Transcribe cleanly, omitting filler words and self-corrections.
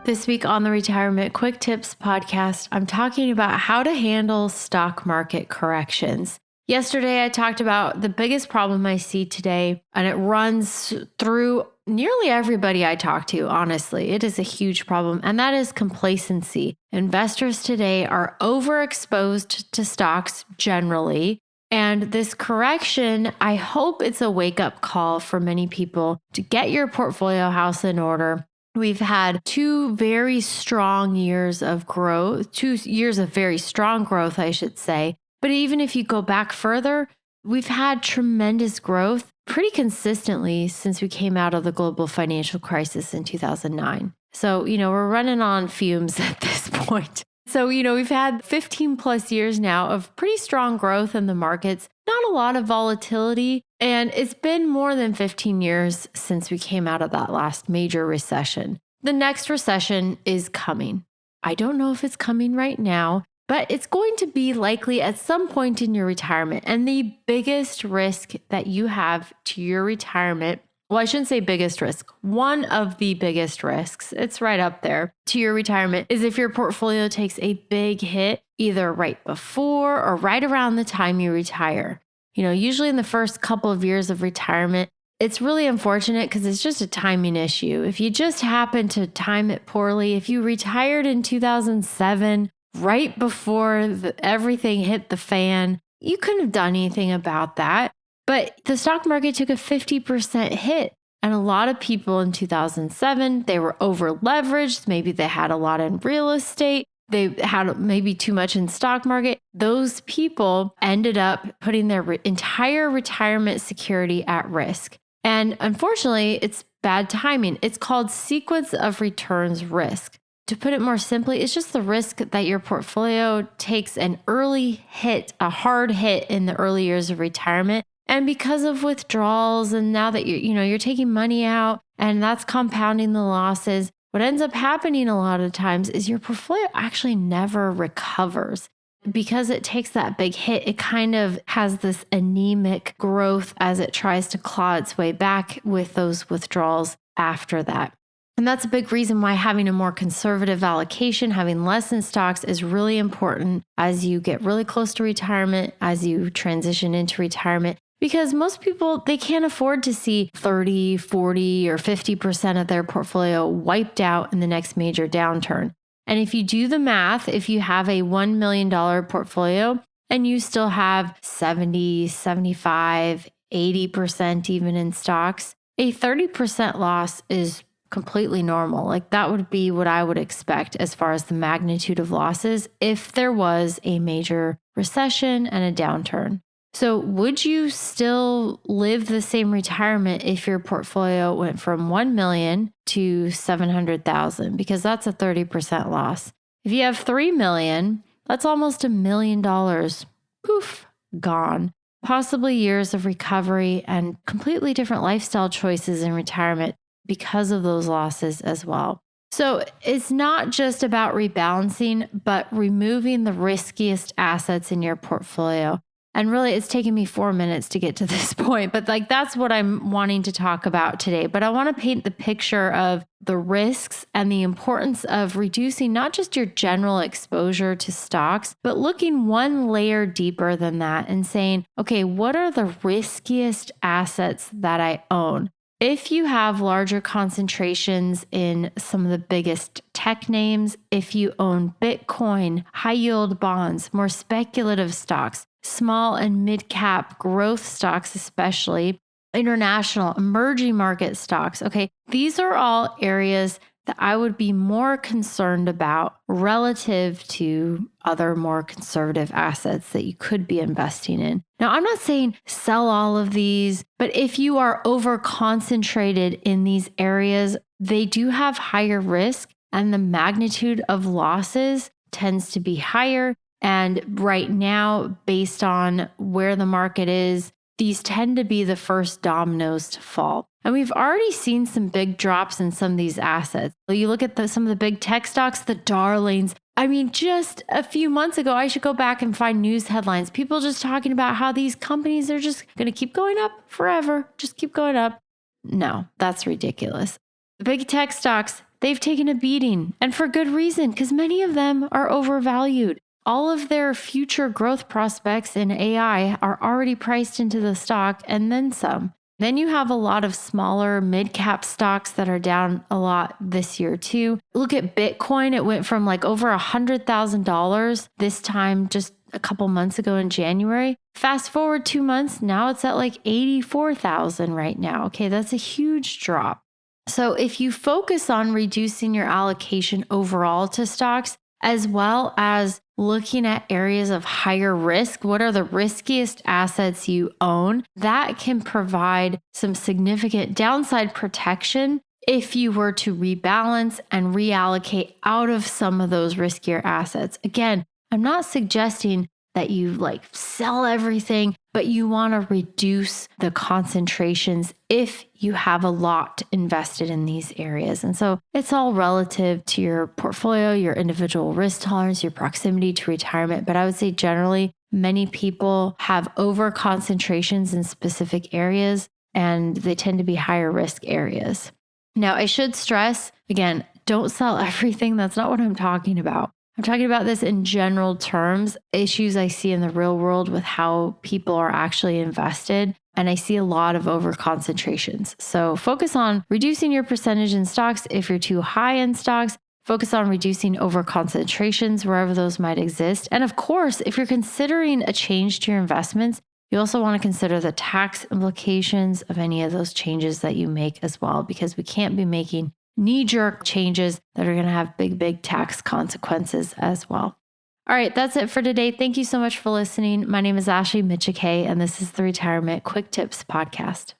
This week on the Retirement Quick Tips podcast, I'm talking about how to handle stock market corrections. Yesterday, I talked about the biggest problem I see today, and it runs through nearly everybody I talk to, honestly. It is a huge problem, and that is complacency. Investors today are overexposed to stocks generally. And this correction, I hope it's a wake-up call for many people to get your portfolio house in order. We've had 2 very strong years of growth, 2 years of very strong growth, I should say. But even if you go back further, we've had tremendous growth pretty consistently since we came out of the global financial crisis in 2009. So, we're running on fumes at this point. So, we've had 15 plus years now of pretty strong growth in the markets, not a lot of volatility. And it's been more than 15 years since we came out of that last major recession. The next recession is coming. I don't know if it's coming right now, but it's going to be likely at some point in your retirement. And the biggest risk that you have to your retirement, well, I shouldn't say biggest risk. One of the biggest risks, it's right up there to your retirement, is if your portfolio takes a big hit, either right before or right around the time you retire. Usually in the first couple of years of retirement, it's really unfortunate because it's just a timing issue. If you just happen to time it poorly, if you retired in 2007, right before everything hit the fan, you couldn't have done anything about that. But the stock market took a 50% hit. And a lot of people in 2007, they were over leveraged. Maybe they had a lot in real estate. They had maybe too much in stock market. Those people ended up putting their entire retirement security at risk. And unfortunately, it's bad timing. It's called sequence of returns risk. To put it more simply, it's just the risk that your portfolio takes an early hit, a hard hit in the early years of retirement. And because of withdrawals, and now that you're taking money out and that's compounding the losses, what ends up happening a lot of times is your portfolio actually never recovers. Because it takes that big hit, it kind of has this anemic growth as it tries to claw its way back with those withdrawals after that. And that's a big reason why having a more conservative allocation, having less in stocks is really important as you get really close to retirement, as you transition into retirement. Because most people, they can't afford to see 30, 40, or 50% of their portfolio wiped out in the next major downturn. And if you do the math, if you have a $1 million portfolio and you still have 70, 75, 80% even in stocks, a 30% loss is completely normal. Like that would be what I would expect as far as the magnitude of losses if there was a major recession and a downturn. So would you still live the same retirement if your portfolio went from 1 million to 700,000? Because that's a 30% loss. If you have 3 million, that's almost $1 million. Poof, gone. Possibly years of recovery and completely different lifestyle choices in retirement because of those losses as well. So it's not just about rebalancing, but removing the riskiest assets in your portfolio. And really, it's taken me 4 minutes to get to this point, but that's what I'm wanting to talk about today. But I want to paint the picture of the risks and the importance of reducing not just your general exposure to stocks, but looking one layer deeper than that and saying, okay, what are the riskiest assets that I own? If you have larger concentrations in some of the biggest tech names, if you own Bitcoin, high yield bonds, more speculative stocks, small and mid-cap growth stocks, especially international emerging market stocks. Okay, these are all areas that I would be more concerned about relative to other more conservative assets that you could be investing in. Now, I'm not saying sell all of these, but if you are over concentrated in these areas, they do have higher risk and the magnitude of losses tends to be higher. And right now, based on where the market is, these tend to be the first dominoes to fall. And we've already seen some big drops in some of these assets. You look at some of the big tech stocks, the darlings. I mean, just a few months ago, I should go back and find news headlines. People just talking about how these companies are just going to keep going up forever. Just keep going up. No, that's ridiculous. The big tech stocks, they've taken a beating, and for good reason, because many of them are overvalued. All of their future growth prospects in AI are already priced into the stock and then some. Then you have a lot of smaller mid-cap stocks that are down a lot this year too. Look at Bitcoin. It went from like over $100,000 this time just a couple months ago in January. Fast forward 2 months, now it's at like 84,000 right now. Okay, that's a huge drop. So if you focus on reducing your allocation overall to stocks, as well as looking at areas of higher risk, what are the riskiest assets you own, that can provide some significant downside protection if you were to rebalance and reallocate out of some of those riskier assets. Again, I'm not suggesting that you like sell everything, but you want to reduce the concentrations if you have a lot invested in these areas. And so it's all relative to your portfolio, your individual risk tolerance, your proximity to retirement. But I would say generally, many people have over concentrations in specific areas, and they tend to be higher risk areas. Now, I should stress, again, don't sell everything. That's not what I'm talking about. I'm talking about this in general terms, issues I see in the real world with how people are actually invested. And I see a lot of over concentrations. So focus on reducing your percentage in stocks if you're too high in stocks. Focus on reducing over concentrations wherever those might exist. And of course, if you're considering a change to your investments, you also want to consider the tax implications of any of those changes that you make as well, because we can't be making knee-jerk changes that are going to have big tax consequences as well. All right, that's it for today. Thank you so much for listening. My name is Ashley Mitchikay, and this is the Retirement Quick Tips Podcast.